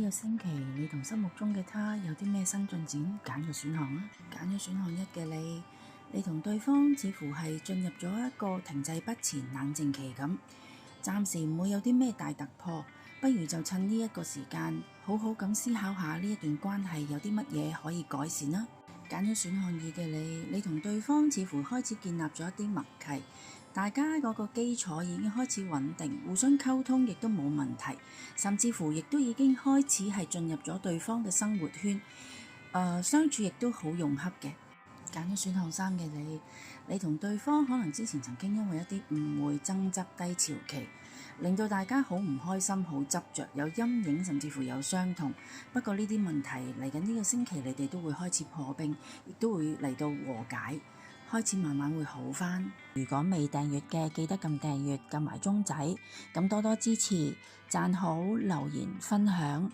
呢個星期你同心目中嘅他有啲咩新進展？揀個選項啊！揀咗選項一嘅你同對方似乎係進入咗一個停滯不前、冷靜期咁，暫時唔會有啲咩大突破，不如就趁呢一個時間，好好咁思考下呢一段關係有啲乜嘢可以改善啦。揀咗選項二嘅你同對方似乎開始建立咗一啲默契，大家嗰個基礎已經開始穩定，互相溝通亦都冇問題，甚至乎亦都已經開始係進入咗對方嘅生活圈，相處亦都好融洽嘅。揀咗選項三嘅你同對方可能之前曾經因為一啲誤會、爭執、低潮期，令到大家好唔開心、好執着，有陰影，甚至乎有傷痛。不過呢啲問題嚟緊呢個星期，你哋都會開始破冰，亦都會嚟到和解，開始慢慢會好返。如果未訂閱嘅，記得撳訂閱，撳埋鐘仔，咁多多支持、讚好、留言、分享。